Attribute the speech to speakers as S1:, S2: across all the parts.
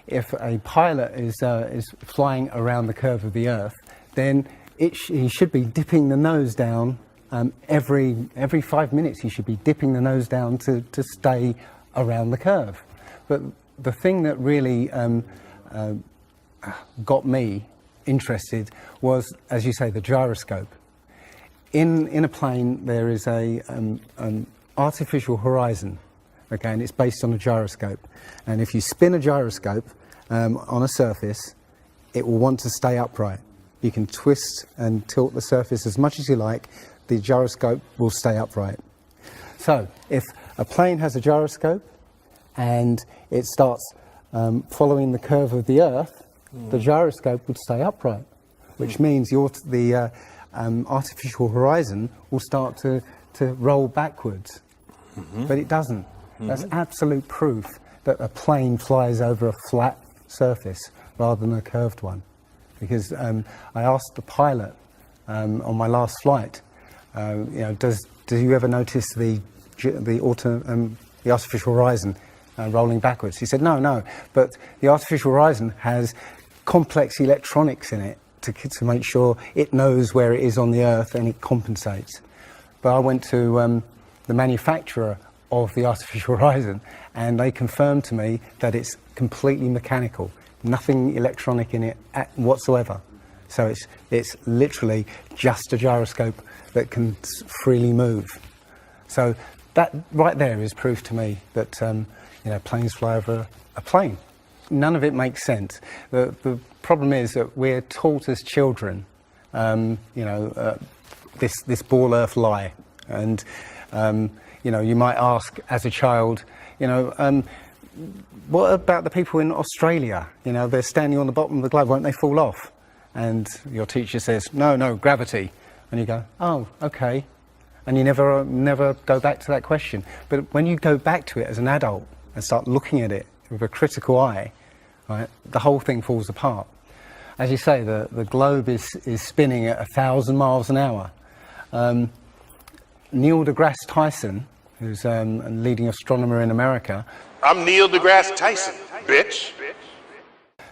S1: if a pilot is flying around the curve of the Earth, then he should be dipping the nose down every 5 minutes. He should be dipping the nose down to stay around the curve. But the thing that really got me interested was, as you say, the gyroscope. In a plane, there is an artificial horizon, okay, and it's based on a gyroscope. And if you spin a gyroscope on a surface, it will want to stay upright. You can twist and tilt the surface as much as you like, the gyroscope will stay upright. So if a plane has a gyroscope and it starts following the curve of the Earth, the gyroscope would stay upright, which means the artificial horizon will start to roll backwards. But it doesn't. That's absolute proof that a plane flies over a flat surface rather than a curved one. Because I asked the pilot on my last flight, do you ever notice the artificial horizon rolling backwards? He said, no, but the artificial horizon has complex electronics in it to make sure it knows where it is on the Earth and it compensates. But I went to the manufacturer of the artificial horizon, and they confirmed to me that it's completely mechanical, nothing electronic in it whatsoever. So it's literally just a gyroscope that can freely move. So that right there is proof to me that planes fly over a plane. None of it makes sense. The problem is that we're taught as children, this ball Earth lie, and you might ask as a child, what about the people in Australia? They're standing on the bottom of the globe, won't they fall off? And your teacher says, no, gravity. And you go, oh, okay. And you never go back to that question. But when you go back to it as an adult and start looking at it with a critical eye, right, the whole thing falls apart. As you say, the globe is spinning at 1,000 miles an hour. Neil deGrasse Tyson, who's a leading astronomer in America.
S2: I'm Neil deGrasse Tyson, bitch.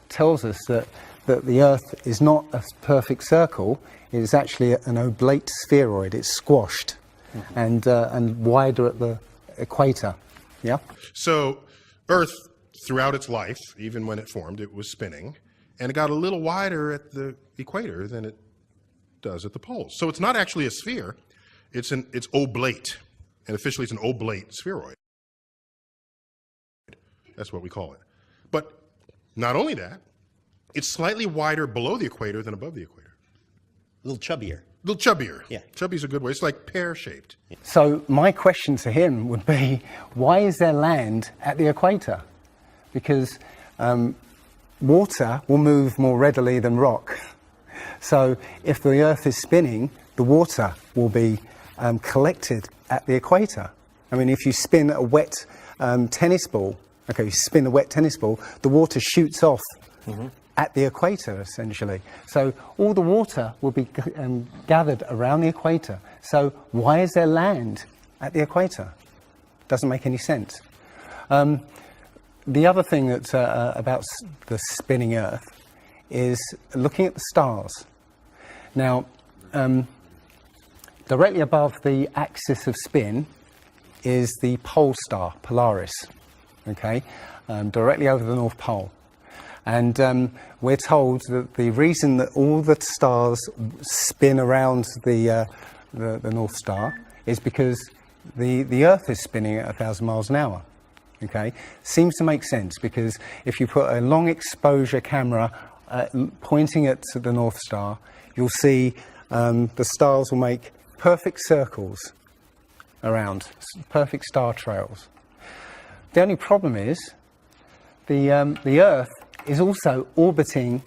S1: Tells us that the Earth is not a perfect circle. It is actually an oblate spheroid. It's squashed and wider at the equator. Yeah.
S2: So Earth, throughout its life, even when it formed, it was spinning, and it got a little wider at the equator than it does at the poles. So it's not actually a sphere. It's oblate, and officially it's an oblate spheroid. That's what we call it. But not only that, it's slightly wider below the equator than above the equator.
S3: A little chubbier.
S2: A little chubbier.
S3: Yeah.
S2: Chubby's a good way. It's like pear-shaped.
S1: So my question to him would be, why is there land at the equator? Because water will move more readily than rock. So if the Earth is spinning, the water will be collected at the equator. I mean, if you spin a wet tennis ball, the water shoots off at the equator, essentially. So all the water will be gathered around the equator. So why is there land at the equator? Doesn't make any sense. The other thing that's about the spinning Earth is looking at the stars. Now, directly above the axis of spin is the pole star, Polaris, okay, directly over the North Pole. And we're told that the reason that all the stars spin around the North Star is because the Earth is spinning at 1,000 miles an hour. Okay, seems to make sense, because if you put a long exposure camera pointing at the North Star, you'll see the stars will make perfect circles around, perfect star trails. The only problem is the Earth is also orbiting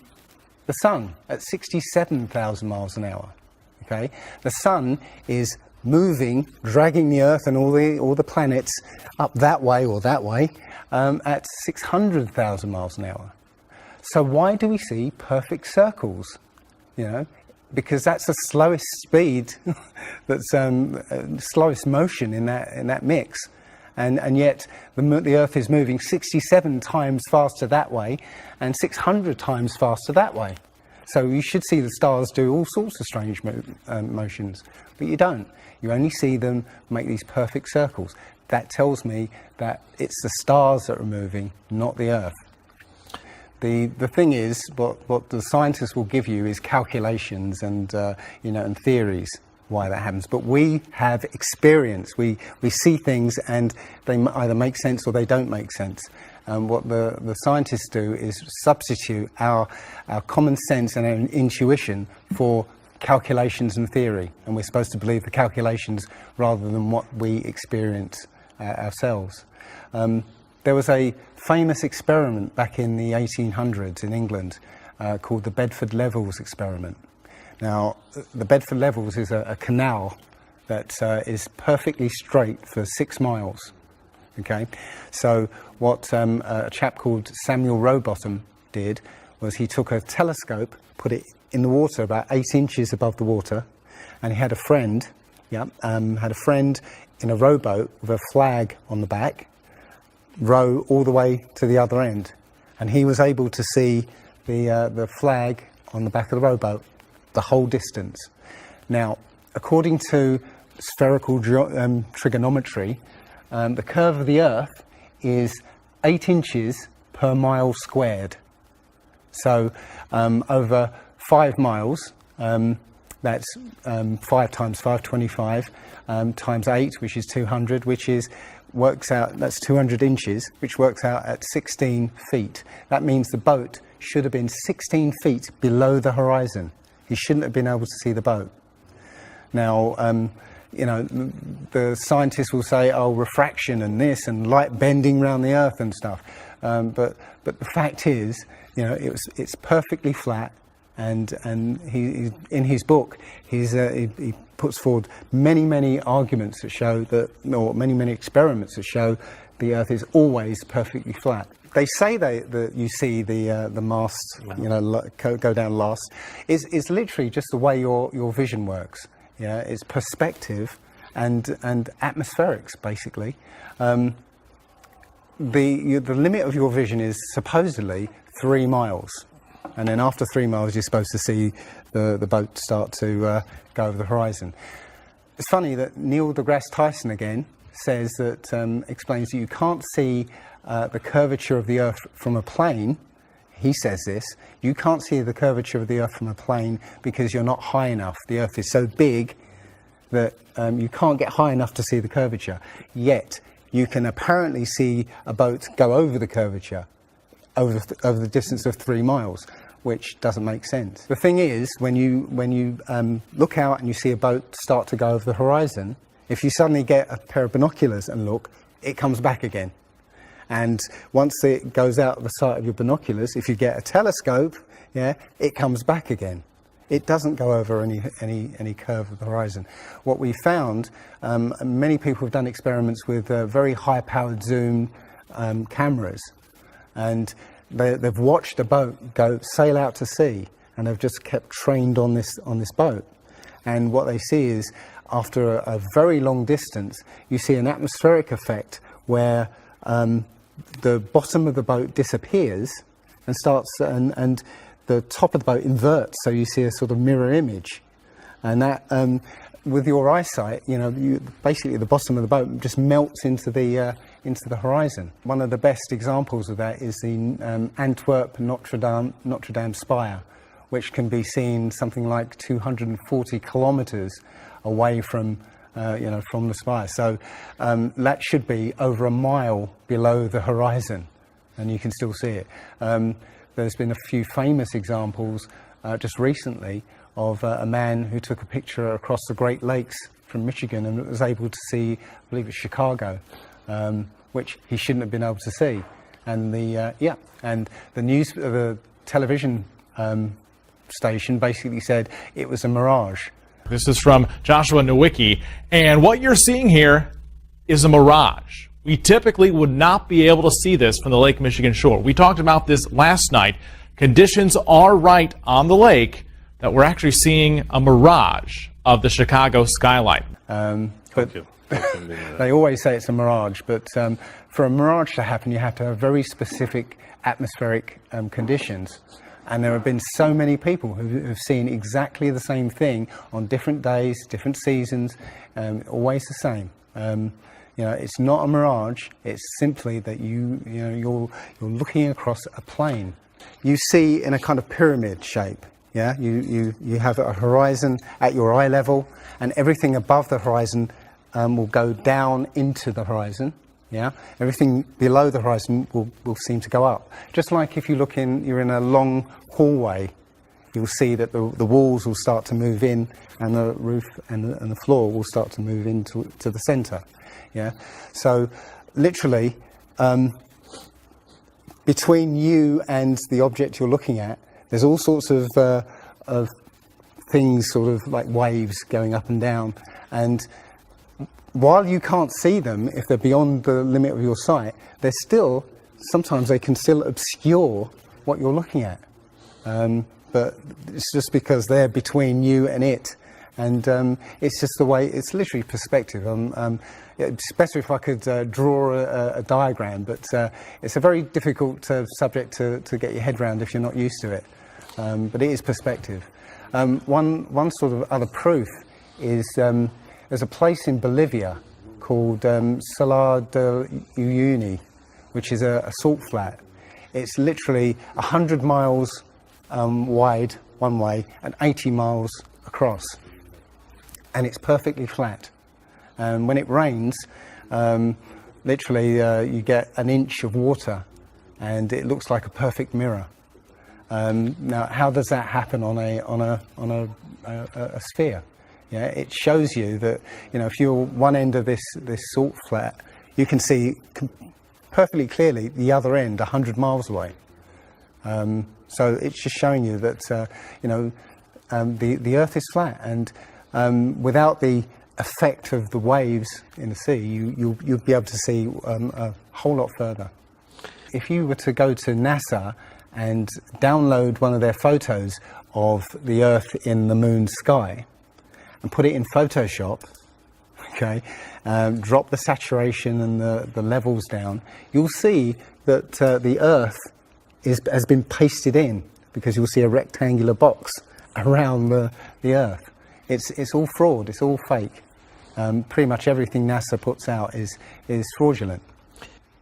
S1: the Sun at 67,000 miles an hour. Okay, the Sun is moving, dragging the Earth and all the planets up that way or that way at 600,000 miles an hour. So why do we see perfect circles? Because that's the slowest speed, that's slowest motion in that mix, And yet the Earth is moving 67 times faster that way and 600 times faster that way. So you should see the stars do all sorts of strange motions, but you don't. You only see them make these perfect circles. That tells me that it's the stars that are moving, not the Earth. The thing is, what the scientists will give you is calculations and and theories why that happens. But we have experience. We see things and they either make sense or they don't make sense. What the scientists do is substitute our common sense and our intuition for calculations and theory, and we're supposed to believe the calculations rather than what we experience ourselves. There was a famous experiment back in the 1800s in England called the Bedford Levels experiment. Now, the Bedford Levels is a canal that is perfectly straight for 6 miles. Okay, so what a chap called Samuel Rowbottom did was he took a telescope, put it in the water about 8 inches above the water, and he had a friend, in a rowboat with a flag on the back, row all the way to the other end, and he was able to see the flag on the back of the rowboat the whole distance. Now, according to spherical trigonometry, the curve of the Earth is 8 inches per mile squared. So over 5 miles, that's 5 times 5, 25, times 8, which is 200, that's 200 inches, which works out at 16 feet. That means the boat should have been 16 feet below the horizon. He shouldn't have been able to see the boat. Now, the scientists will say, oh, refraction and this and light bending around the Earth and stuff. But the fact is, it's perfectly flat. And he in his book, he puts forward many arguments that show that, or many experiments that show the Earth is always perfectly flat. They say that you see the mast, go down last. Is literally just the way your vision works. Yeah, it's perspective and atmospherics basically. The limit of your vision is supposedly 3 miles. And then after 3 miles, you're supposed to see the boat start to go over the horizon. It's funny that Neil deGrasse Tyson again says that, explains that you can't see the curvature of the Earth from a plane. He says this, you can't see the curvature of the Earth from a plane because you're not high enough. The Earth is so big that you can't get high enough to see the curvature. Yet, you can apparently see a boat go over the curvature over the distance of 3 miles, which doesn't make sense. The thing is, when you look out and you see a boat start to go over the horizon, if you suddenly get a pair of binoculars and look, it comes back again. And once it goes out of the sight of your binoculars, if you get a telescope, it comes back again. It doesn't go over any curve of the horizon. What we found, many people have done experiments with very high-powered zoom cameras, and they've watched a boat sail out to sea, and they've just kept trained on this boat. And what they see is, after a very long distance, you see an atmospheric effect where the bottom of the boat disappears and and the top of the boat inverts, so you see a sort of mirror image. And that, with your eyesight, basically the bottom of the boat just melts into the horizon. One of the best examples of that is the Antwerp Notre Dame spire, which can be seen something like 240 kilometers away from the spire. So that should be over a mile below the horizon, and you can still see it. There's been a few famous examples just recently of a man who took a picture across the Great Lakes from Michigan and was able to see, I believe it's Chicago, which he shouldn't have been able to see. And the television station basically said it was a mirage.
S3: This is from Joshua Nowicki, and what you're seeing here is a mirage. We typically would not be able to see this from the Lake Michigan shore. We talked about this last night. Conditions are right on the lake that we're actually seeing a mirage of the Chicago skyline.
S1: But They always say it's a mirage, but for a mirage to happen, you have to have very specific atmospheric conditions. And there have been so many people who have seen exactly the same thing on different days, different seasons, always the same. You know, it's not a mirage. It's simply that you're looking across a plain. You see in a kind of pyramid shape. Yeah, you have a horizon at your eye level, and everything above the horizon will go down into the horizon. Yeah, everything below the horizon will seem to go up. Just like if you're in a long hallway, you'll see that the walls will start to move in, and the roof and the floor will start to move into the center. Yeah, so literally between you and the object you're looking at, there's all sorts of things, sort of like waves going up and down, and while you can't see them, if they're beyond the limit of your sight, sometimes they can still obscure what you're looking at. But it's just because they're between you and it. And it's just the way, it's literally perspective. It's better if I could draw a diagram, but it's a very difficult subject to get your head around if you're not used to it. But it is perspective. One sort of other proof is there's a place in Bolivia called Salar de Uyuni, which is a salt flat. It's literally 100 miles wide one way and 80 miles across. And it's perfectly flat. When it rains, literally you get an inch of water and it looks like a perfect mirror. Now, how does that happen on a sphere? Yeah, it shows you that, you know, if you're one end of this salt flat, you can see perfectly clearly the other end 100 miles away. So it's just showing you that the Earth is flat, and without the effect of the waves in the sea, you'll be able to see a whole lot further. If you were to go to NASA and download one of their photos of the Earth in the moon's sky and put it in Photoshop, okay, drop the saturation and the levels down, you'll see that the Earth has been pasted in, because you'll see a rectangular box around the Earth. It's all fraud, it's all fake. Pretty much everything NASA puts out is fraudulent.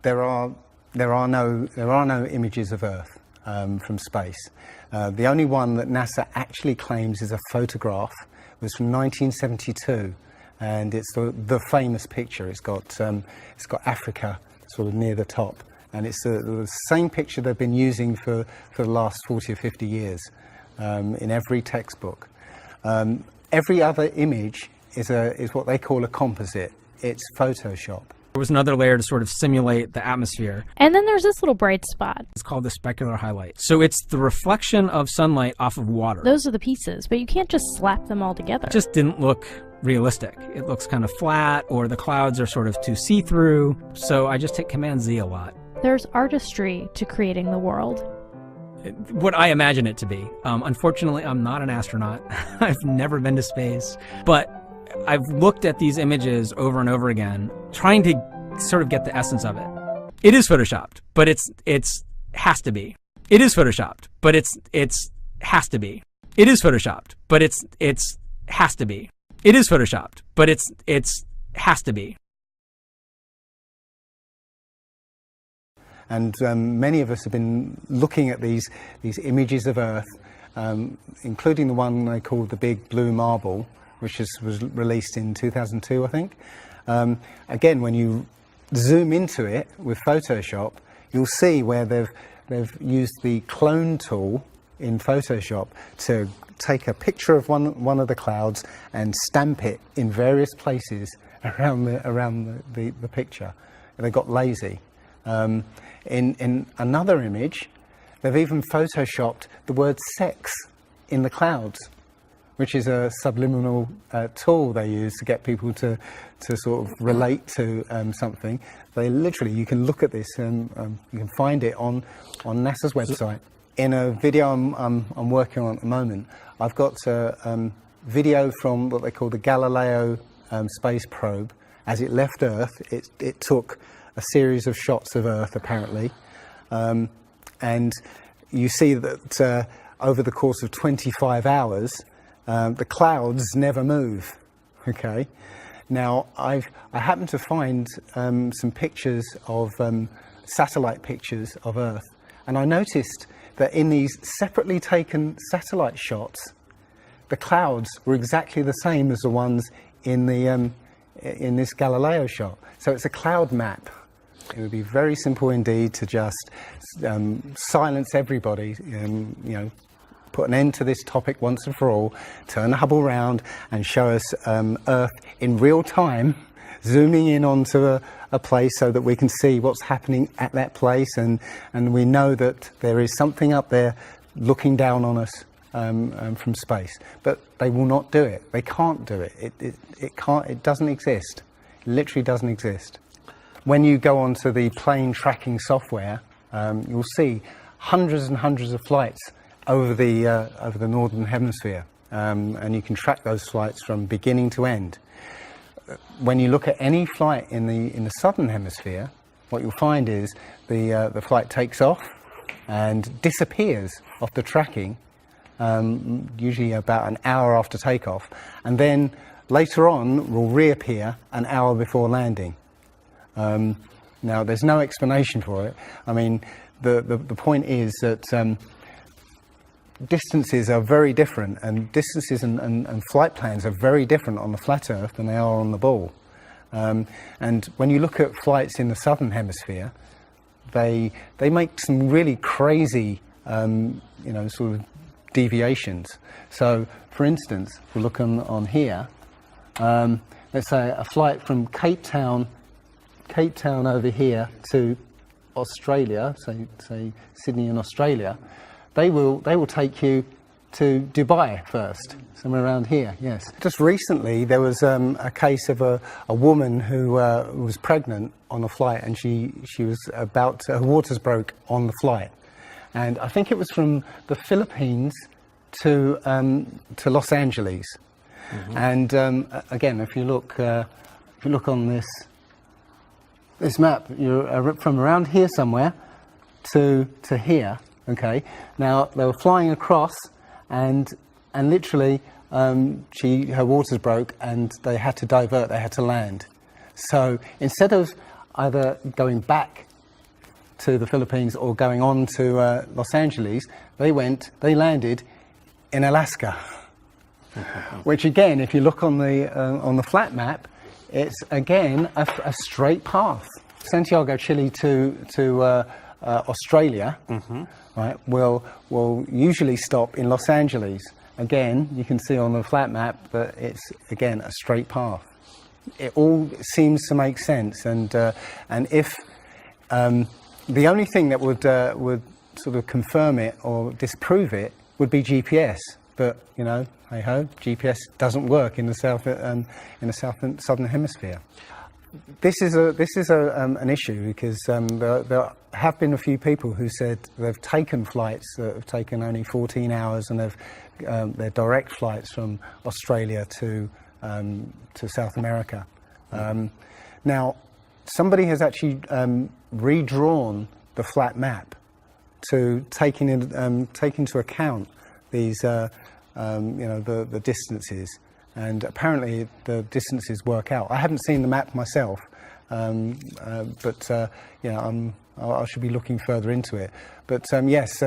S1: There are no images of Earth from space. The only one that NASA actually claims is a photograph was from 1972, and it's the famous picture. It's got Africa sort of near the top, and it's the same picture they've been using for the last 40 or 50 years in every textbook. Every other image is what they call a composite. It's Photoshop.
S4: There was another layer to sort of simulate the atmosphere.
S5: And then there's this little bright spot.
S4: It's called the specular highlight. So it's the reflection of sunlight off of water.
S5: Those are the pieces, but you can't just slap them all together.
S4: It just didn't look realistic. It looks kind of flat, or the clouds are sort of too see-through. So I just hit Command Z a lot.
S5: There's artistry to creating the world.
S4: What I imagine it to be. Unfortunately, I'm not an astronaut. I've never been to space. But I've looked at these images over and over again, trying to sort of get the essence of it. It is photoshopped, but it's has to be. It is photoshopped, but it's has to be. It is photoshopped, but it's has to be. It is photoshopped, but it's has to be.
S1: And many of us have been looking at these images of Earth, including the one they called the Big Blue Marble, which was released in 2002, I think. Again, when you zoom into it with Photoshop, you'll see where they've used the clone tool in Photoshop to take a picture of one of the clouds and stamp it in various places around the picture. And they got lazy. In another image, they've even photoshopped the word sex in the clouds, which is a subliminal tool they use to get people to sort of relate to something. They literally, you can look at this and you can find it on NASA's website. In a video I'm working on at the moment, I've got a video from what they call the Galileo space probe, as it left Earth, it took a series of shots of Earth, apparently. And you see that over the course of 25 hours, the clouds never move. Okay. Now, I happened to find some pictures of satellite pictures of Earth, and I noticed that in these separately taken satellite shots, the clouds were exactly the same as the ones in the in this Galileo shot. So it's a cloud map. It would be very simple indeed to just silence everybody, put an end to this topic once and for all, turn the Hubble round and show us Earth in real time, zooming in onto a place so that we can see what's happening at that place, and we know that there is something up there looking down on us from space. But they will not do it. They can't do it. It doesn't exist. It literally doesn't exist. When you go onto the plane tracking software, you'll see hundreds and hundreds of flights over the northern hemisphere, and you can track those flights from beginning to end. When you look at any flight in the southern hemisphere, what you'll find is the flight takes off and disappears off the tracking, usually about an hour after takeoff, and then later on will reappear an hour before landing. Now, there's no explanation for it. I mean, the point is that distances are very different, and distances and flight plans are very different on the flat Earth than they are on the ball. And when you look at flights in the southern hemisphere, they make some really crazy, sort of deviations. So, for instance, if we look on here, let's say a flight from Cape Town over here to Australia, say Sydney in Australia, they will take you to Dubai first, somewhere around here. Yes. Just recently, there was a case of a woman who was pregnant on a flight, and she was her waters broke on the flight, and I think it was from the Philippines to Los Angeles. Mm-hmm. And again, if you look on this map, you're from around here somewhere to here. Okay. Now they were flying across, and literally her waters broke, and they had to divert. They had to land. So instead of either going back to the Philippines or going on to Los Angeles, they landed in Alaska. Which again, if you look on the flat map, it's again a straight path. Santiago, Chile to Australia, mm-hmm. right? Will usually stop in Los Angeles. Again, you can see on the flat map that it's again a straight path. It all seems to make sense, and if the only thing that would sort of confirm it or disprove it would be GPS, but hey ho, GPS doesn't work in the southern hemisphere. This is an issue because there have been a few people who said they've taken flights that have taken only 14 hours, and they're direct flights from Australia to South America. Now, somebody has actually redrawn the flat map to take into account these the distances, and apparently the distances work out. I haven't seen the map myself, but I should be looking further into it. But yes,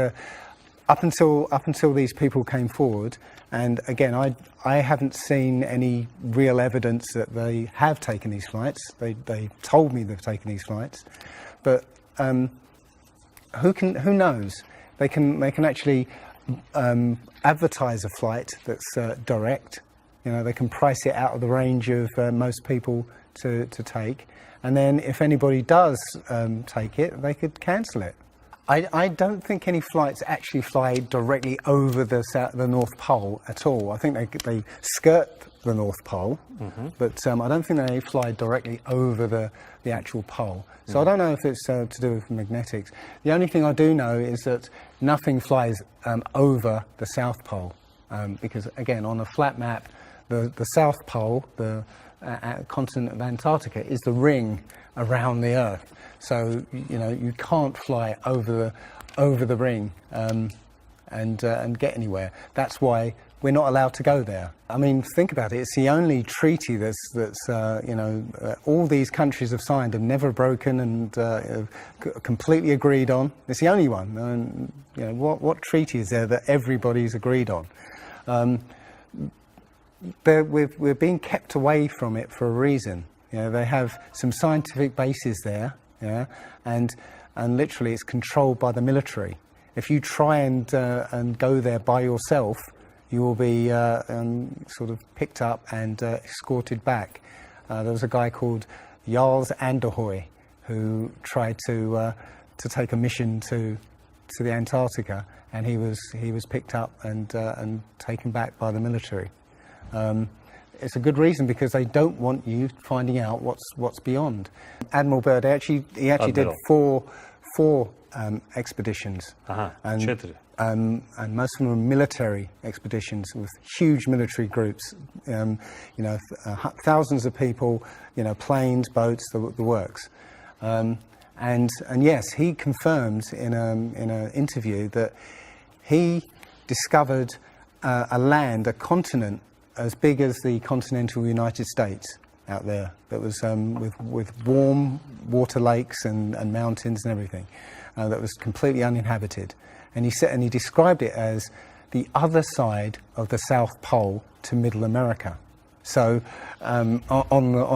S1: up until these people came forward, and again, I haven't seen any real evidence that they have taken these flights. They told me they've taken these flights, but who knows? They can actually advertise a flight that's direct. They can price it out of the range of most people to take, and then if anybody does take it, they could cancel it. I don't think any flights actually fly directly over the North Pole at all. I think they skirt the North Pole, mm-hmm. but I don't think they fly directly over the actual pole. So I don't know if it's to do with magnetics. The only thing I do know is that nothing flies over the South Pole, because again, on a flat map, the South Pole, the continent of Antarctica is the ring around the Earth. So you can't fly over the ring and get anywhere. That's why we're not allowed to go there. I mean, think about it. It's the only treaty that's all these countries have signed and never broken and completely agreed on. It's the only one. And what treaty is there that everybody's agreed on? We're being kept away from it for a reason. They have some scientific bases there, and literally it's controlled by the military. If you try and go there by yourself, you will be sort of picked up and escorted back. There was a guy called Jarls Anderhoy who tried to take a mission to the Antarctica, and he was picked up and taken back by the military. It's a good reason, because they don't want you finding out what's beyond. Admiral Byrd he actually did four expeditions, and most of them were military expeditions with huge military groups. Thousands of people, planes, boats, the works. And yes, he confirmed in an interview that he discovered a continent as big as the continental United States out there, that was with warm water lakes and mountains and everything, that was completely uninhabited. And he described it as the other side of the South Pole to Middle America. So on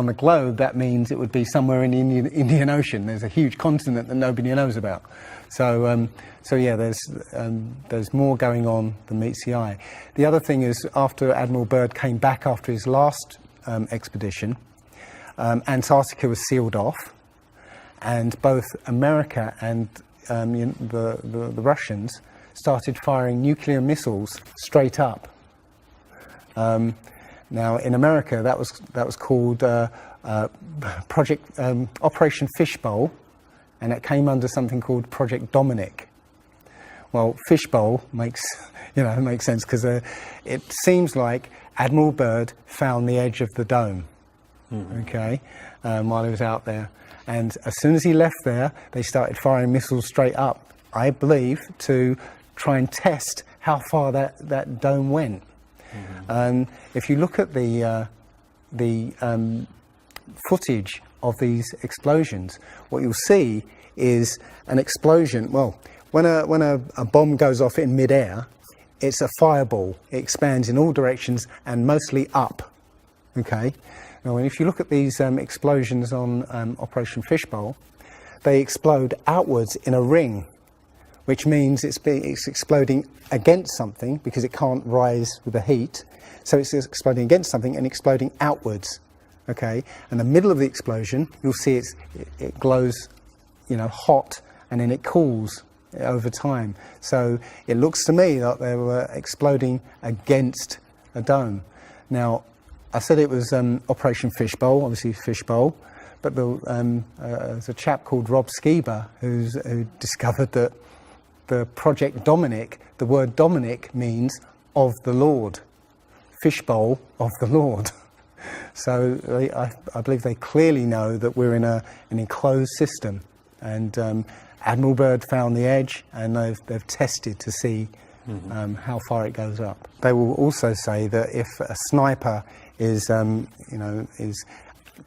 S1: the globe, that means it would be somewhere in the Indian Ocean. There's a huge continent that nobody knows about. So yeah, there's more going on than meets the eye. The other thing is, after Admiral Byrd came back after his last expedition, Antarctica was sealed off, and both America and the Russians started firing nuclear missiles straight up. Now, in America, that was called Operation Fishbowl, and it came under something called Project Dominic. Well, Fishbowl makes sense, because it seems like Admiral Byrd found the edge of the dome, while he was out there. And as soon as he left there, they started firing missiles straight up, I believe, to try and test how far that dome went. If you look at the footage of these explosions, what you'll see is an explosion. Well, when a bomb goes off in midair, it's a fireball. It expands in all directions and mostly up. Okay. Now, if you look at these explosions on Operation Fishbowl, they explode outwards in a ring, which means it's exploding against something, because it can't rise with the heat. So it's exploding against something and exploding outwards. Okay, and the middle of the explosion, you'll see it glows, hot, and then it cools over time. So it looks to me like they were exploding against a dome. Now, I said it was Operation Fishbowl, obviously Fishbowl, but there's a chap called Rob Skiba who discovered that the Project Dominic, the word Dominic means of the Lord, Fishbowl of the Lord. So I believe they clearly know that we're in an enclosed system, and Admiral Byrd found the edge, and they've tested to see how far it goes up. They will also say that if a sniper is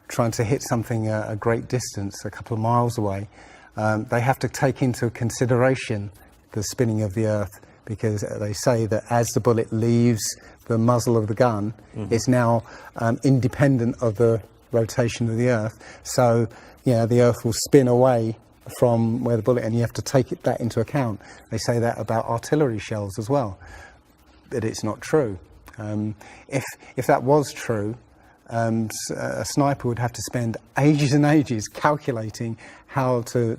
S1: trying to hit something a great distance, a couple of miles away, they have to take into consideration the spinning of the Earth, because they say that as the bullet leaves the muzzle of the gun, it's now independent of the rotation of the Earth. So, the Earth will spin away from where the bullet, and you have to take that into account. They say that about artillery shells as well, but it's not true. If that was true, a sniper would have to spend ages and ages calculating how to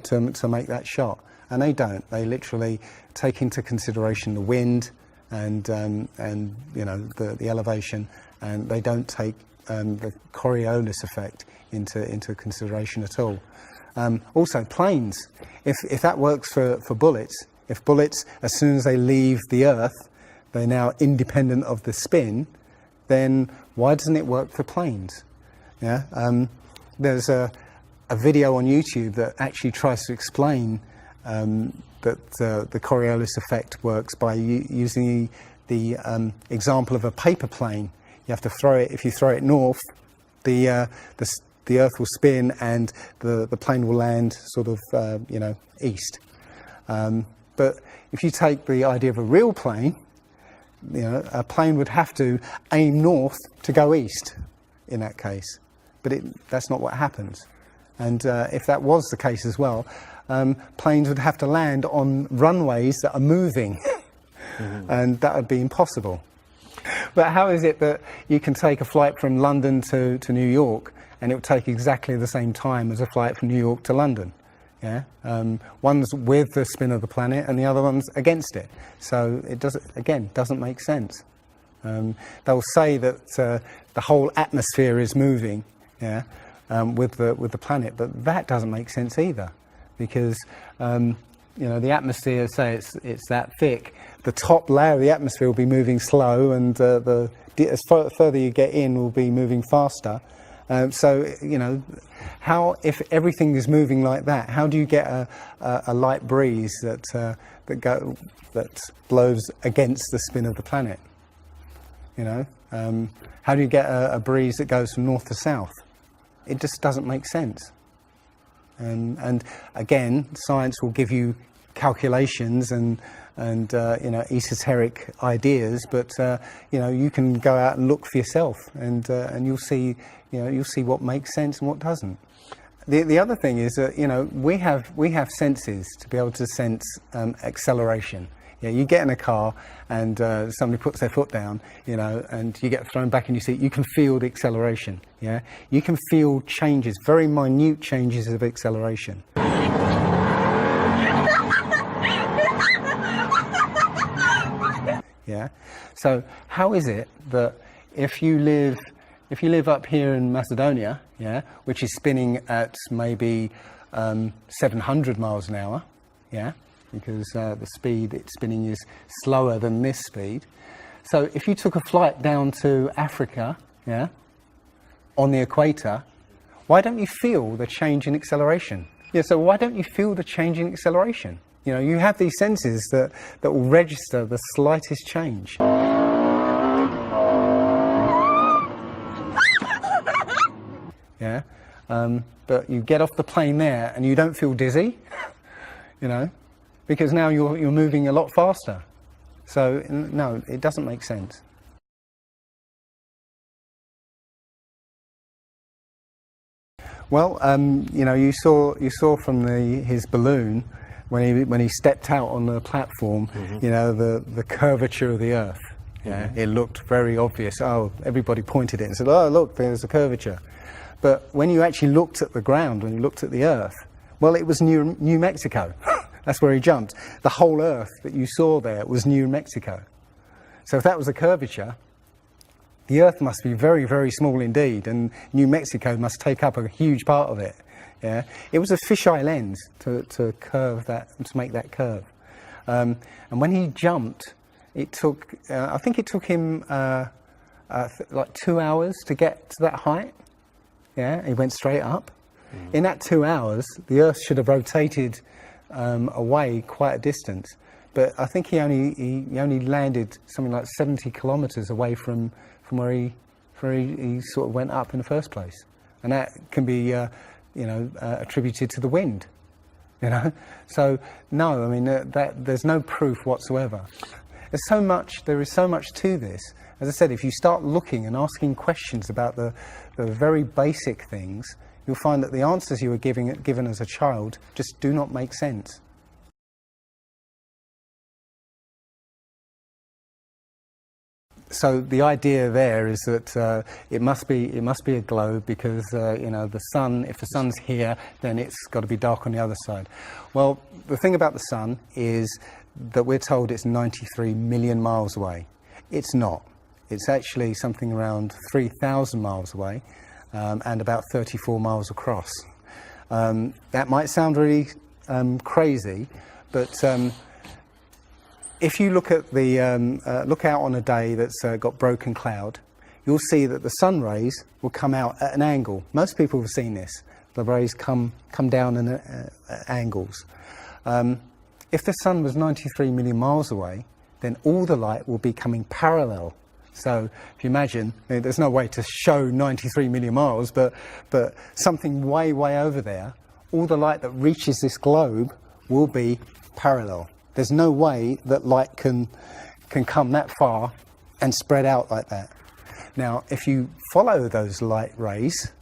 S1: make that shot, and they don't. They literally take into consideration the wind and the elevation, and they don't take the Coriolis effect into consideration at all. Also, planes. If that works for bullets, if bullets, as soon as they leave the Earth, they're now independent of the spin, then why doesn't it work for planes? Yeah, there's a video on YouTube that actually tries to explain that the Coriolis effect works by using the example of a paper plane. You have to throw it. If you throw it north, the Earth will spin and the plane will land sort of east. But if you take the idea of a real plane, a plane would have to aim north to go east in that case. But that's not what happens. And if that was the case as well, planes would have to land on runways that are moving. And that would be impossible. But how is it that you can take a flight from London to New York and it will take exactly the same time as a flight from New York to London? Yeah, one's with the spin of the planet and the other one's against it. So it doesn't make sense. They'll say that the whole atmosphere is moving, yeah, with the planet, but that doesn't make sense either, because the atmosphere, say it's that thick, the top layer of the atmosphere will be moving slow, and as further you get in, will be moving faster. How, if everything is moving like that, how do you get a light breeze that blows against the spin of the planet? How do you get a breeze that goes from north to south? It just doesn't make sense. And again, science will give you calculations and esoteric ideas, but you can go out and look for yourself, and you'll see what makes sense and what doesn't. The other thing is that we have senses to be able to sense acceleration. Yeah, you get in a car and somebody puts their foot down, and you get thrown back in your seat. You can feel the acceleration. Yeah, you can feel changes, very minute changes of acceleration. Yeah. So how is it that if you live up here in Macedonia, yeah, which is spinning at maybe 700 miles an hour, yeah, because the speed it's spinning is slower than this speed. So if you took a flight down to Africa, yeah, on the equator, why don't you feel the change in acceleration? Yeah, so why don't you feel the change in acceleration? You have these senses that will register the slightest change. Yeah, but you get off the plane there and you don't feel dizzy, because now you're moving a lot faster. So no, it doesn't make sense. Well, you saw from his balloon when he stepped out on the platform, the curvature of the Earth. Yeah, it looked very obvious. Oh, everybody pointed it and said, "Oh, look, there's a curvature." But when you actually looked at the ground, when you looked at the Earth, well, it was New Mexico. That's where he jumped. The whole Earth that you saw there was New Mexico. So if that was a curvature, the Earth must be very, very small indeed, and New Mexico must take up a huge part of it. Yeah, it was a fisheye lens to curve that, to make that curve. And when he jumped, it took I think it took him like 2 hours to get to that height. Yeah, he went straight up. In that 2 hours, the Earth should have rotated away quite a distance, but I think he only landed something like 70 kilometers away from where he sort of went up in the first place, and that can be attributed to the wind. So no, I mean that there's no proof whatsoever. There is so much to this. As I said, if you start looking and asking questions about the very basic things, you'll find that the answers you were given as a child just do not make sense. So the idea there is that it must be a globe, because the sun, if the sun's here, then it's got to be dark on the other side. Well, the thing about the sun is that we're told it's 93 million miles away. It's not. It's actually something around 3,000 miles away, and about 34 miles across. That might sound really crazy, but if you look at look out on a day that's got broken cloud, you'll see that the sun rays will come out at an angle. Most people have seen this. The rays come down at angles. If the sun was 93 million miles away, then all the light will be coming parallel. So if you imagine, there's no way to show 93 million miles, but something way, way over there, all the light that reaches this globe will be parallel. There's no way that light can come that far and spread out like that. Now, if you follow those light rays,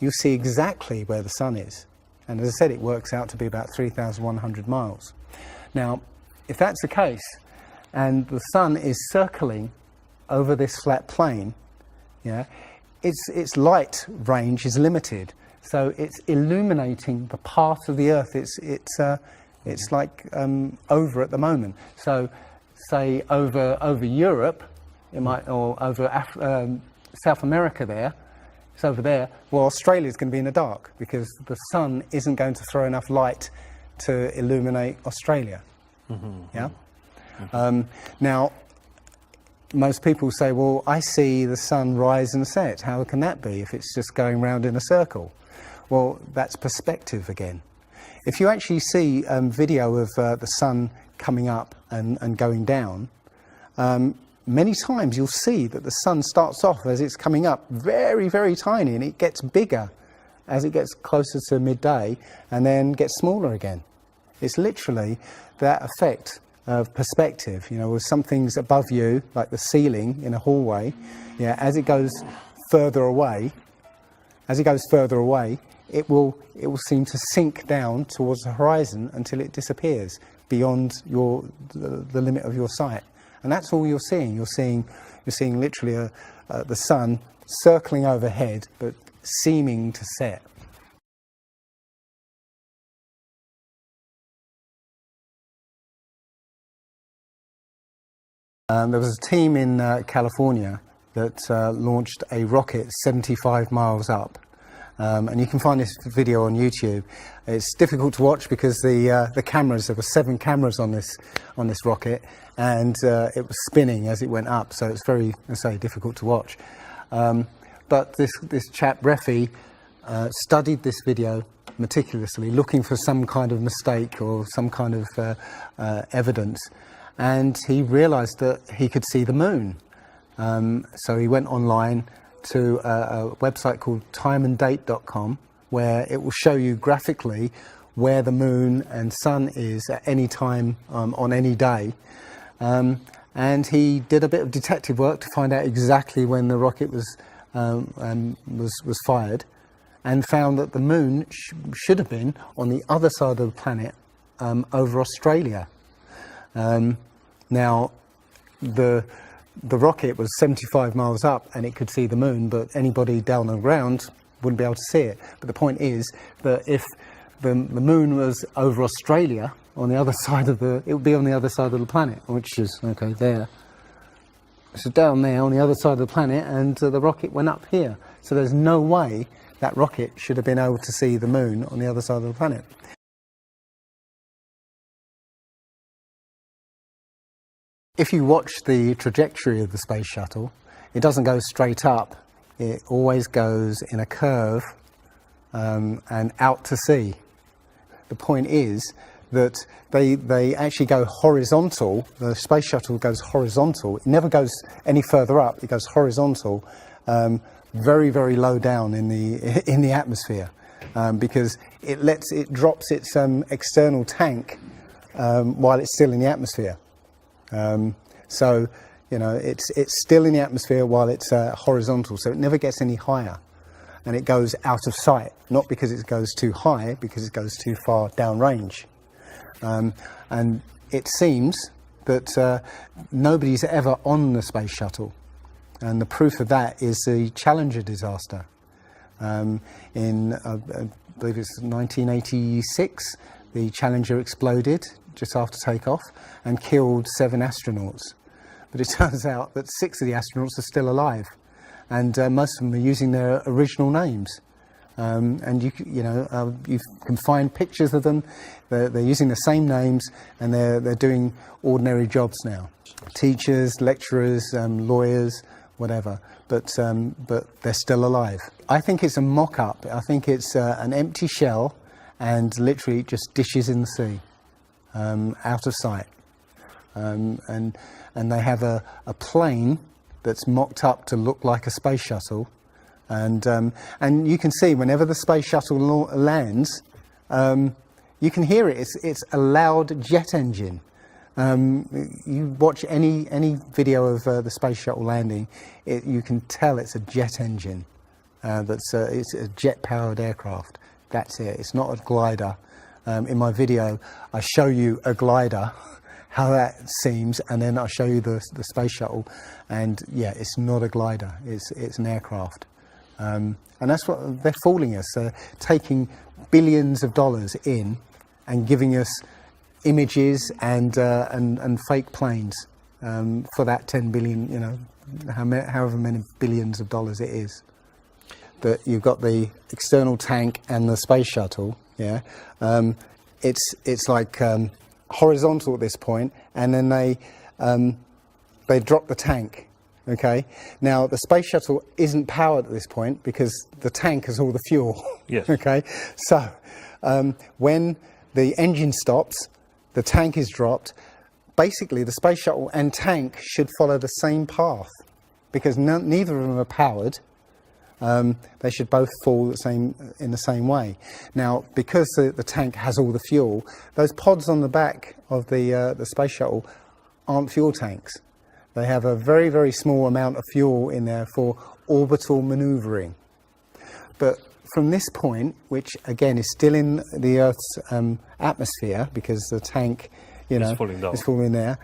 S1: you'll see exactly where the sun is. And as I said, it works out to be about 3,100 miles. Now, if that's the case, and the sun is circling over this flat plane, yeah, its light range is limited. So it's illuminating the part of the Earth it's like over at the moment. So, say over Europe, it might, or over South America there, it's over there. Well, Australia's going to be in the dark because the sun isn't going to throw enough light to illuminate Australia. Mm-hmm. Yeah. Mm-hmm. Now, most people say, well, I see the sun rise and set. How can that be if it's just going round in a circle? Well, that's perspective again. If you actually see video of the sun coming up and going down, many times you'll see that the sun starts off as it's coming up very, very tiny, and it gets bigger as it gets closer to midday and then gets smaller again. It's literally that effect of perspective, you know, with some things above you, like the ceiling in a hallway, yeah, as it goes further away, it will seem to sink down towards the horizon until it disappears beyond the limit of your sight. And that's all you're seeing. You're seeing literally the sun circling overhead, but seeming to set. There was a team in California that launched a rocket 75 miles up. And you can find this video on YouTube. It's difficult to watch because the cameras, there were 7 cameras on this rocket, and it was spinning as it went up, so it's very, I say, difficult to watch. But this chap, Refi, studied this video meticulously, looking for some kind of mistake or some kind of evidence, and he realized that he could see the moon. So he went online to a website called timeanddate.com, where it will show you graphically where the moon and sun is at any time on any day. And he did a bit of detective work to find out exactly when the rocket was fired, and found that the moon should have been on the other side of the planet, over Australia. Now, the rocket was 75 miles up and it could see the moon, but anybody down on the ground wouldn't be able to see it. But the point is that if the moon was over Australia, on the other side of it would be on the other side of the planet, which is, okay, there. So down there on the other side of the planet, and the rocket went up here. So there's no way that rocket should have been able to see the moon on the other side of the planet. If you watch the trajectory of the space shuttle, it doesn't go straight up. It always goes in a curve and out to sea. The point is that they actually go horizontal. The space shuttle goes horizontal. It never goes any further up. It goes horizontal, very, very low down in the atmosphere, because it drops its external tank while it's still in the atmosphere. So, you know, it's still in the atmosphere while it's horizontal, so it never gets any higher, and it goes out of sight, not because it goes too high, because it goes too far downrange. And it seems that nobody's ever on the space shuttle, and the proof of that is the Challenger disaster. In, I believe it's 1986, the Challenger exploded just after takeoff and killed 7 astronauts. But it turns out that 6 of the astronauts are still alive, and most of them are using their original names. And you can find pictures of them. They're using the same names, and they're doing ordinary jobs now. Teachers, lecturers, lawyers, whatever, but they're still alive. I think it's a mock-up. I think it's an empty shell and literally just dishes in the sea, out of sight. And they have a plane that's mocked up to look like a space shuttle, and you can see whenever the space shuttle lands, you can hear it. It's a loud jet engine. You watch any video of the space shuttle landing, you can tell it's a jet engine. It's a jet-powered aircraft. That's it. It's not a glider. In my video, I show you a glider, how that seems, and then I show you the space shuttle, and yeah, it's not a glider. It's an aircraft, and that's what they're fooling us. Taking billions of dollars in and giving us images and fake planes for that 10 billion, you know, however many billions of dollars it is. But you've got the external tank and the space shuttle. Yeah, it's like horizontal at this point, and then they drop the tank. Okay, now the space shuttle isn't powered at this point because the tank has all the fuel.
S6: Yes.
S1: Okay, so when the engine stops, the tank is dropped. Basically, the space shuttle and tank should follow the same path because neither of them are powered. They should both fall in the same way. Now, because the tank has all the fuel, those pods on the back of the space shuttle aren't fuel tanks. They have a very, very small amount of fuel in there for orbital maneuvering. But from this point, which again is still in the Earth's atmosphere because the tank, you know, is falling there,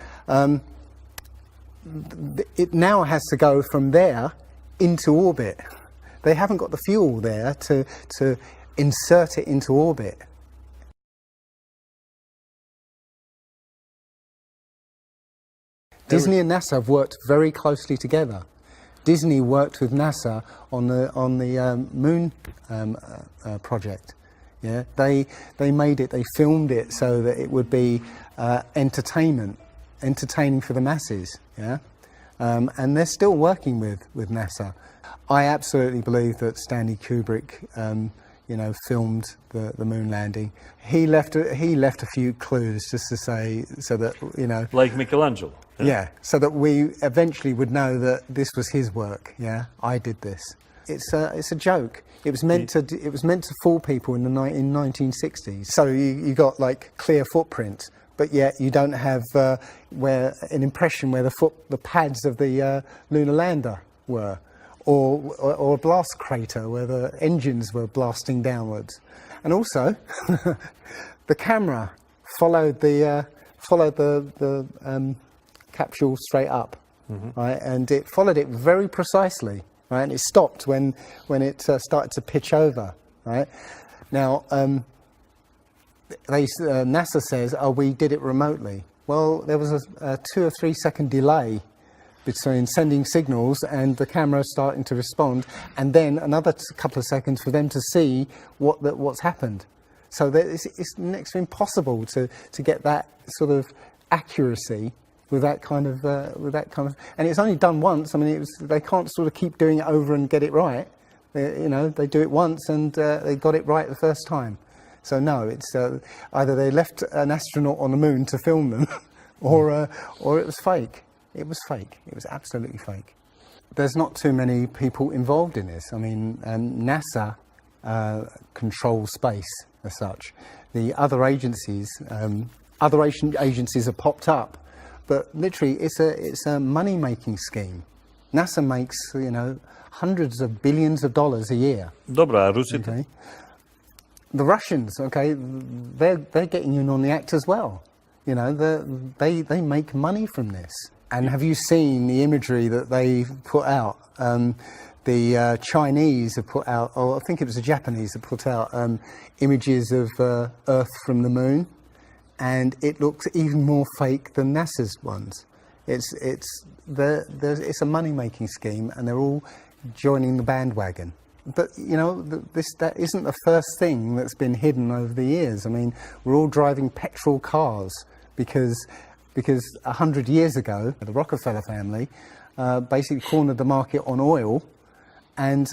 S1: it now has to go from there into orbit. They haven't got the fuel there to insert it into orbit. Disney and NASA have worked very closely together. Disney worked with NASA on the moon project. Yeah, they made it. They filmed it so that it would be entertaining for the masses. Yeah, and they're still working with NASA. I absolutely believe that Stanley Kubrick, you know, filmed the moon landing. He left a few clues just to say, so that, you know,
S6: like Michelangelo.
S1: Yeah, so that we eventually would know that this was his work. Yeah, I did this. It's a joke. It was meant to fool people in 1960s. So you got like clear footprints, but yet you don't have where an impression where the pads of the lunar lander were. Or a blast crater where the engines were blasting downwards, and also the camera followed the capsule straight up, right, and it followed it very precisely, right, and it stopped when it started to pitch over, right. Now, NASA says, "Oh, we did it remotely." Well, there was a 2 or 3 second delay between sending signals and the camera starting to respond, and then another couple of seconds for them to see what's happened. So it's next to impossible to get that sort of accuracy with that kind of and it's only done once. I mean, they can't sort of keep doing it over and get it right. You know, they do it once and they got it right the first time. So no, it's either they left an astronaut on the moon to film them, or it was fake. It was fake. It was absolutely fake. There's not too many people involved in this. I mean, NASA controls space as such. The other agencies have popped up, but literally it's a money-making scheme. NASA makes, you know, hundreds of billions of dollars a year.
S6: Dobra, Rusy.
S1: Okay. The Russians, okay, they're getting in on the act as well. You know, they make money from this. And have you seen the imagery that they put out? The Chinese have put out, or I think it was the Japanese that put out images of Earth from the moon, and it looks even more fake than NASA's ones. It's a money-making scheme, and they're all joining the bandwagon. But you know, that isn't the first thing that's been hidden over the years. I mean, we're all driving petrol cars because because 100 years ago, the Rockefeller family basically cornered the market on oil, and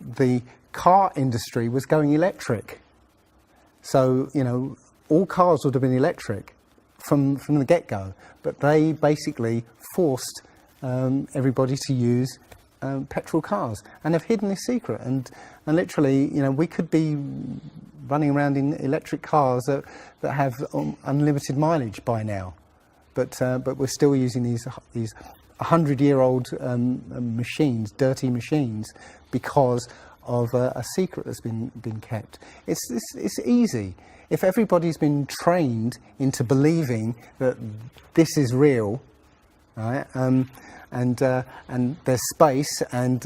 S1: the car industry was going electric. So, you know, all cars would have been electric from the get-go, but they basically forced everybody to use petrol cars, and have hidden this secret. And literally, you know, we could be running around in electric cars that have unlimited mileage by now, but we're still using these 100-year-old machines, dirty machines, because of a secret that's been kept. It's easy. If everybody's been trained into believing that this is real, right? And there's space, and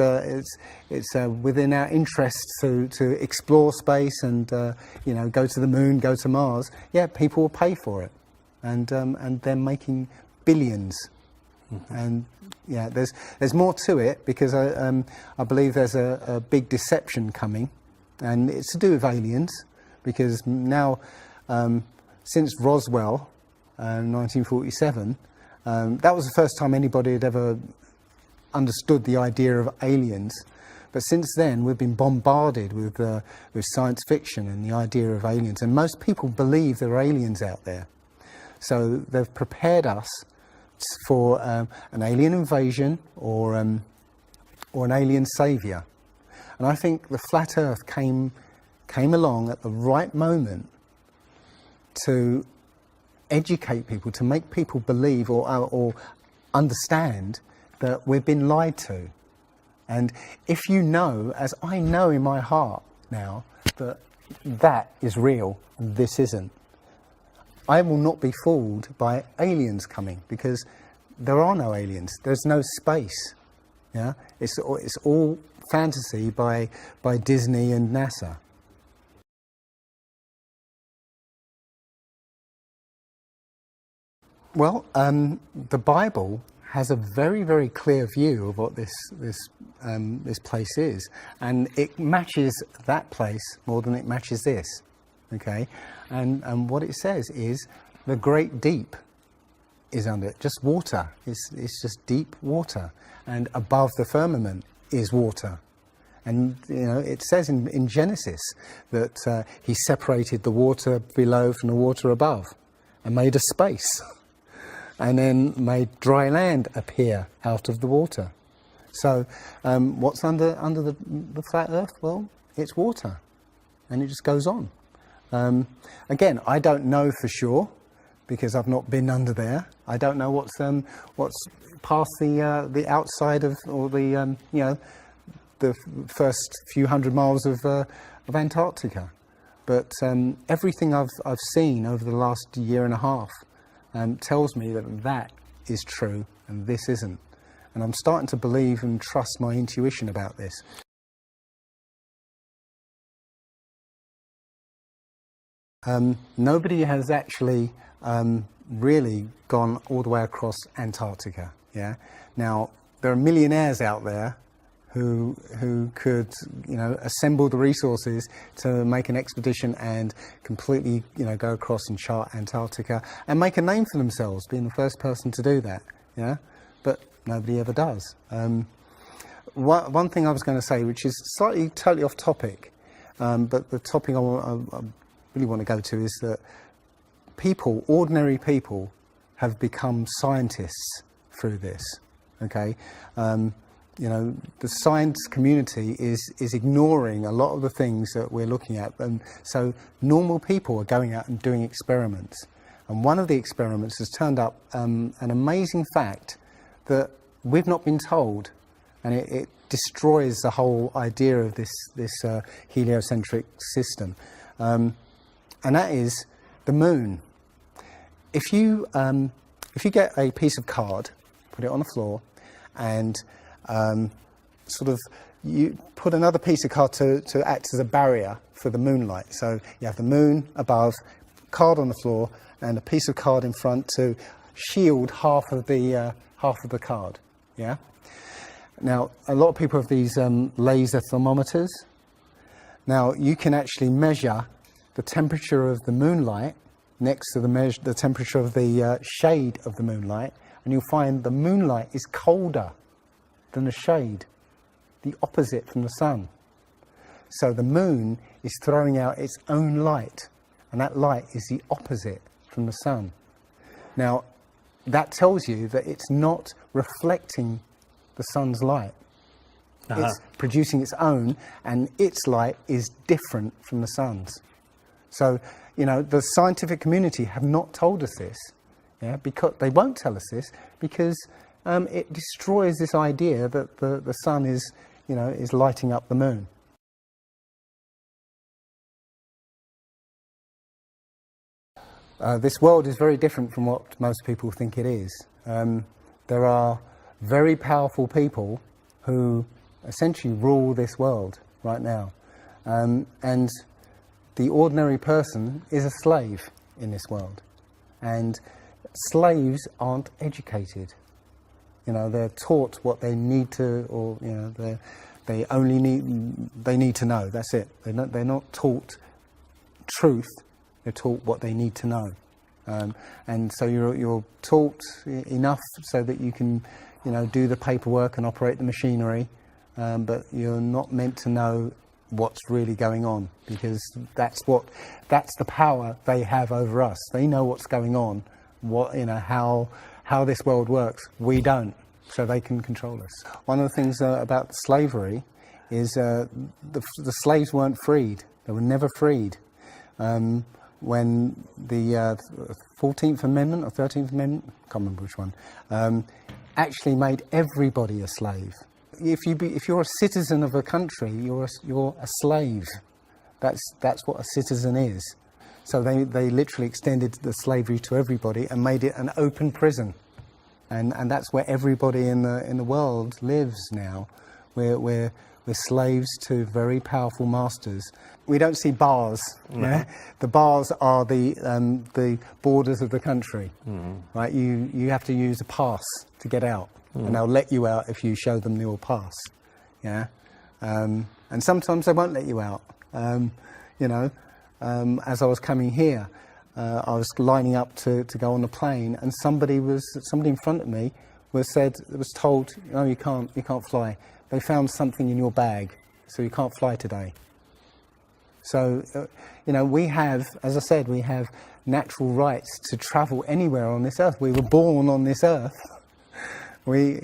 S1: it's within our interest to explore space and you know, go to the moon, go to Mars. Yeah, people will pay for it, and they're making billions. And yeah, there's more to it, because I believe there's a big deception coming, and it's to do with aliens, because now since Roswell, 1947. That was the first time anybody had ever understood the idea of aliens. But since then, we've been bombarded with science fiction and the idea of aliens. And most people believe there are aliens out there. So they've prepared us for an alien invasion or an alien saviour. And I think the flat Earth came along at the right moment to educate people, to make people believe or understand that we've been lied to. And if you know, as I know in my heart now, that is real and this isn't, I will not be fooled by aliens coming, because there are no aliens. There's no space. Yeah, it's all fantasy by Disney and NASA. Well, the Bible has a very, very clear view of what this place is, and it matches that place more than it matches this. Okay, and what it says is the great deep is under it, just water. It's just deep water, and above the firmament is water. And you know, it says in Genesis that he separated the water below from the water above, and made a space. And then made dry land appear out of the water. So what's under the flat Earth? Well, it's water, and it just goes on. Again, I don't know for sure, because I've not been under there. I don't know what's past the outside of, or the you know, the first few hundred miles of Antarctica. But everything I've seen over the last year and a half tells me that is true and this isn't. And I'm starting to believe and trust my intuition about this. Nobody has actually really gone all the way across Antarctica. Yeah. Now, there are millionaires out there who could, you know, assemble the resources to make an expedition and completely, you know, go across and chart Antarctica and make a name for themselves, being the first person to do that. Yeah, but nobody ever does. One thing I was going to say, which is slightly totally off topic, but the topic I really want to go to is that people, ordinary people, have become scientists through this. Okay. You know, the science community is ignoring a lot of the things that we're looking at, and so normal people are going out and doing experiments. And one of the experiments has turned up an amazing fact that we've not been told, and it destroys the whole idea of this heliocentric system, and that is the moon. If you get a piece of card, put it on the floor, and sort of you put another piece of card to act as a barrier for the moonlight. So you have the moon above, card on the floor, and a piece of card in front to shield half of the card. Yeah. Now, a lot of people have these laser thermometers. Now, you can actually measure the temperature of the moonlight, next to the temperature of the shade of the moonlight, and you'll find the moonlight is colder than the shade, the opposite from the sun. So the moon is throwing out its own light, and that light is the opposite from the sun. Now, that tells you that it's not reflecting the sun's light. It's producing its own, and its light is different from the sun's. So, you know, the scientific community have not told us this, yeah, because they won't tell us this because it destroys this idea that the sun is, you know, is lighting up the moon. This world is very different from what most people think it is. There are very powerful people who essentially rule this world right now. And the ordinary person is a slave in this world. And slaves aren't educated. You know, they're taught what they need to, or, you know, they need to know, that's it. They're not taught truth. They're taught what they need to know, and so you're taught enough so that you can, you know, do the paperwork and operate the machinery, but you're not meant to know what's really going on, because that's the power they have over us. They know what's going on, how this world works. We don't, so they can control us. One of the things about slavery is the slaves weren't freed. They were never freed. When the 14th Amendment or 13th Amendment, I can't remember which one, actually made everybody a slave. If you're a citizen of a country, you're a slave. That's what a citizen is. So they literally extended the slavery to everybody and made it an open prison, and that's where everybody in the world lives now. We're slaves to very powerful masters. We don't see bars. No. Yeah? The bars are the borders of the country. Right? You have to use a pass to get out, and they'll let you out if you show them your pass. Yeah, and sometimes they won't let you out. You know, as I was coming here, I was lining up to go on the plane, and somebody in front of me was told, "No, you can't fly. They found something in your bag, so you can't fly today." So, you know, we have, as I said, we have natural rights to travel anywhere on this earth. We were born on this earth. We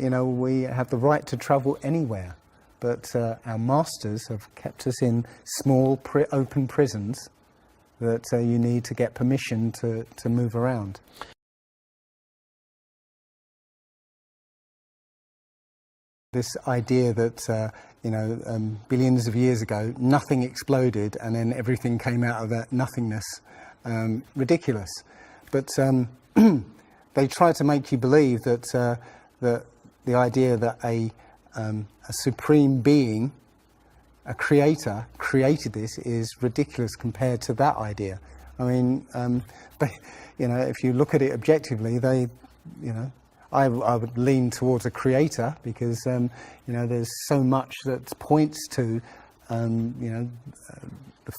S1: have the right to travel anywhere. But our masters have kept us in small, open prisons that you need to get permission to move around. This idea that, billions of years ago, nothing exploded and then everything came out of that nothingness, ridiculous. But they try to make you believe that the idea that a supreme being, a creator, created this is ridiculous compared to that idea. I mean, if you look at it objectively, I would lean towards a creator because, there's so much that points to, the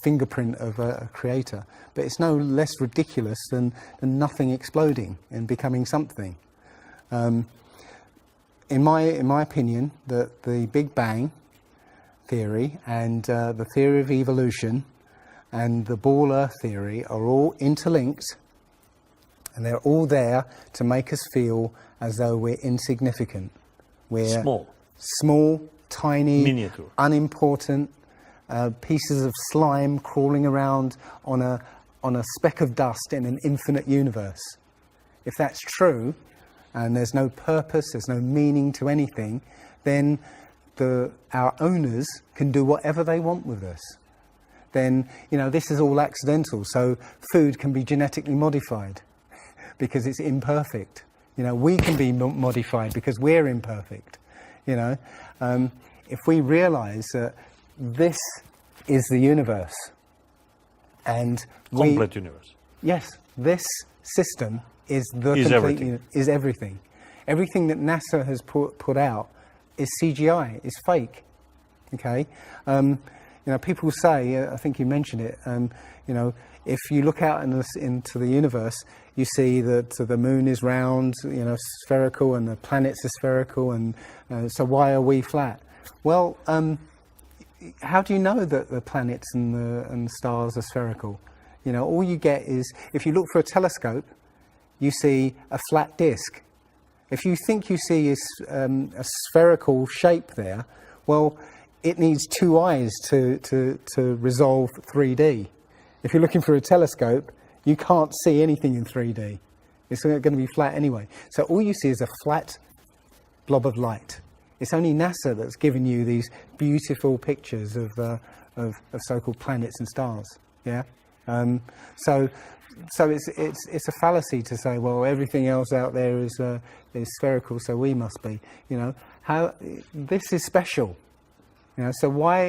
S1: fingerprint of a creator. But it's no less ridiculous than nothing exploding and becoming something. In my opinion, the Big Bang theory and the theory of evolution and the ball earth theory are all interlinked, and they're all there to make us feel as though we're insignificant. We're small, tiny,
S6: miniature,
S1: unimportant pieces of slime crawling around on a speck of dust in an infinite universe. If that's true, and there's no purpose, there's no meaning to anything, then our owners can do whatever they want with us. Then, this is all accidental, so food can be genetically modified because it's imperfect. We can be modified because we're imperfect. If we realize that this is the universe, and
S6: complete universe.
S1: Yes, this system is everything. Everything that NASA has put out is CGI, is fake. Okay, You know, people say, I think you mentioned it, you know, if you look out into the universe, you see that the moon is round, you know, spherical, and the planets are spherical, and so why are we flat? Well, how do you know that the planets and the stars are spherical? You know, all you get is, if you look for a telescope, you see a flat disk. If you think you see a spherical shape there, well, it needs two eyes to resolve 3D. If you're looking for a telescope, you can't see anything in 3D. It's going to be flat anyway. So all you see is a flat blob of light. It's only NASA that's given you these beautiful pictures of so-called planets and stars. Yeah. So it's a fallacy to say, well, everything else out there is spherical, so we must be. You know, how this is special. You know, so why?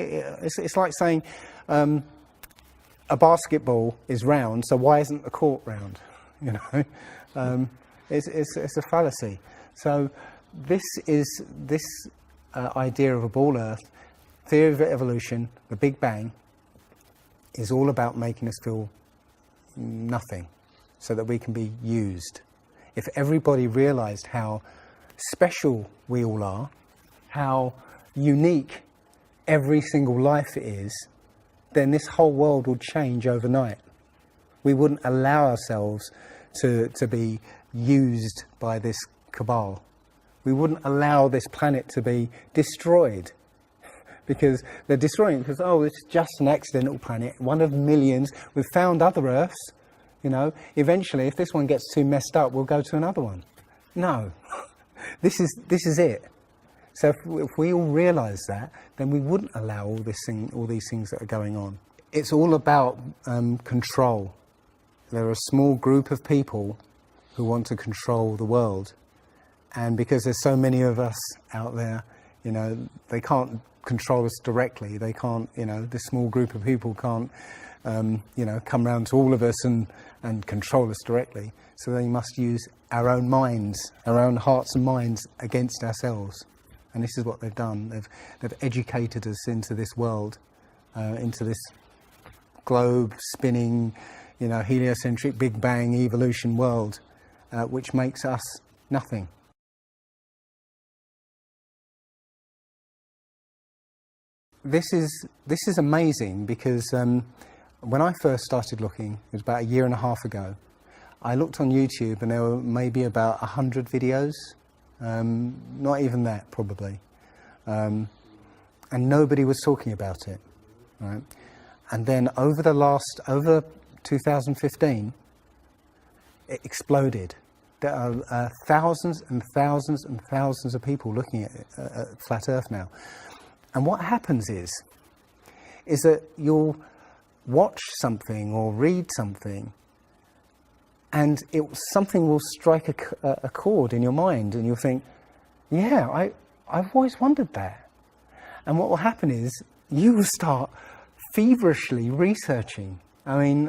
S1: It's like saying a basketball is round, so why isn't the court round? You know, it's a fallacy. So this idea of a ball Earth, theory of evolution, the Big Bang, is all about making us feel nothing, so that we can be used. If everybody realized how special we all are, how unique every single life is, then this whole world would change overnight. We wouldn't allow ourselves to be used by this cabal. We wouldn't allow this planet to be destroyed, because they're destroying it because, oh, it's just an accidental planet, one of millions. We've found other Earths, you know. Eventually, if this one gets too messed up, we'll go to another one. No, this is it. So if we all realise that, then we wouldn't allow all these things that are going on. It's all about control. There are a small group of people who want to control the world, and because there's so many of us out there, you know, they can't control us directly. They can't, you know, this small group of people can't, you know, come round to all of us and control us directly. So they must use our own minds, our own hearts and minds against ourselves. And this is what they've done. They've educated us into this world, into this globe spinning, you know, heliocentric Big Bang evolution world, which makes us nothing. This is amazing, because when I first started looking, it was about 1.5 years ago, I looked on YouTube and there were maybe about 100 videos, not even that probably, and nobody was talking about it, right? And then over 2015, it exploded. There are thousands and thousands and thousands of people looking at Flat Earth now. And what happens is that you'll watch something or read something, and something will strike a chord in your mind, and you'll think, yeah, I've always wondered that. And what will happen is you will start feverishly researching. I mean,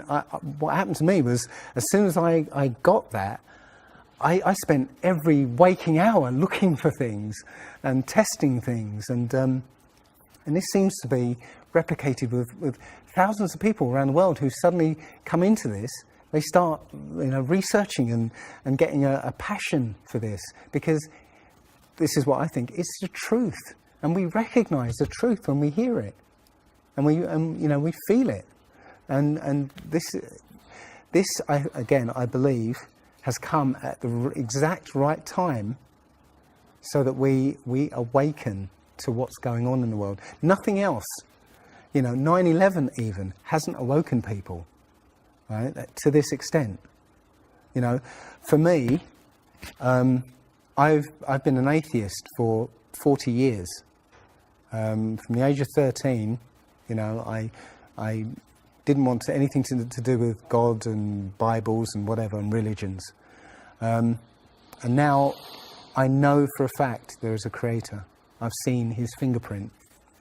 S1: what happened to me was, as soon as I got that, I spent every waking hour looking for things and testing things, and this seems to be replicated with thousands of people around the world who suddenly come into this. They start, you know, researching and getting a passion for this, because this is what I think, it's the truth, and we recognise the truth when we hear it, and we feel it, and this I believe has come at the exact right time, so that we awaken to what's going on in the world. Nothing else, you know, 9/11 even hasn't awoken people, right, to this extent. You know, for me, I've been an atheist for 40 years. From the age of 13, you know, I didn't want anything to do with God and Bibles and whatever and religions. And now I know for a fact there is a creator. I've seen his fingerprint,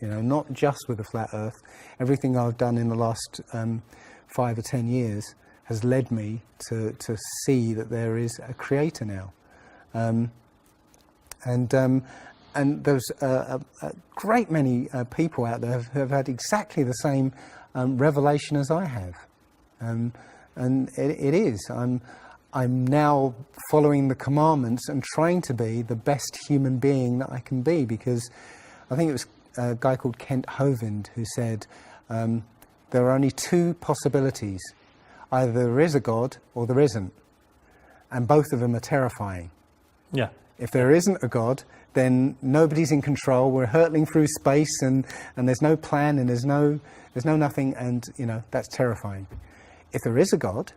S1: you know, not just with the Flat Earth. Everything I've done in the last 5 or 10 years has led me to see that there is a creator now. And and there's a great many people out there who have had exactly the same revelation as I have. And it is. I'm now following the commandments and trying to be the best human being that I can be, because I think it was a guy called Kent Hovind who said there are only two possibilities. Either there is a God or there isn't. And both of them are terrifying.
S6: Yeah.
S1: If there isn't a God, then nobody's in control. We're hurtling through space, and there's no plan, and there's no nothing, and you know, that's terrifying. If there is a God,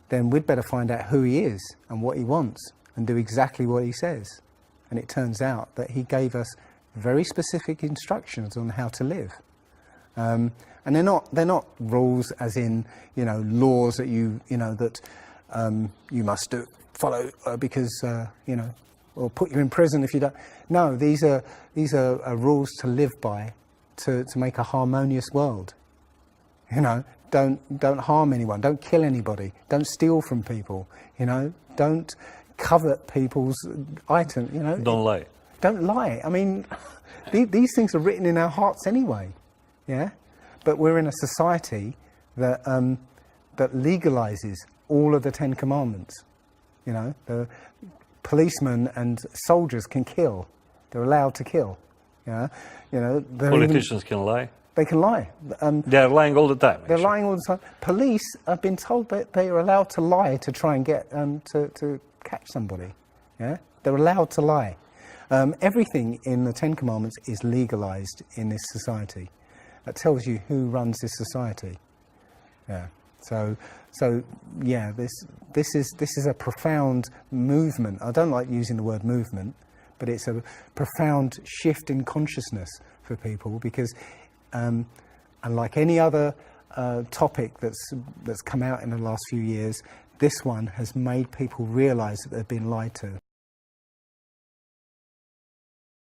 S1: then we'd better find out who he is and what he wants and do exactly what he says. And it turns out that he gave us very specific instructions on how to live. And they're not rules as in, you know, laws that you must follow because you know, or put you in prison if you don't. No, these are rules to live by, to make a harmonious world. You know, don't harm anyone, don't kill anybody, don't steal from people. You know, don't covet people's items. You know,
S6: Don't lie.
S1: Don't lie. I mean, these things are written in our hearts anyway. Yeah, but we're in a society that that legalizes all of the 10 Commandments. You know, the policemen and soldiers can kill. They're allowed to kill. Yeah, you know,
S6: Politicians can lie.
S1: They can lie.
S6: They're lying all the time.
S1: They're
S6: actually.
S1: lying all the time. Police have been told that they are allowed to lie to try and get to catch somebody. Yeah, they're allowed to lie. Everything in the 10 Commandments is legalized in this society. That tells you who runs this society. Yeah. So yeah, this is a profound movement. I don't like using the word movement, but it's a profound shift in consciousness for people, because unlike any other topic that's come out in the last few years, this one has made people realise that they've been lied to.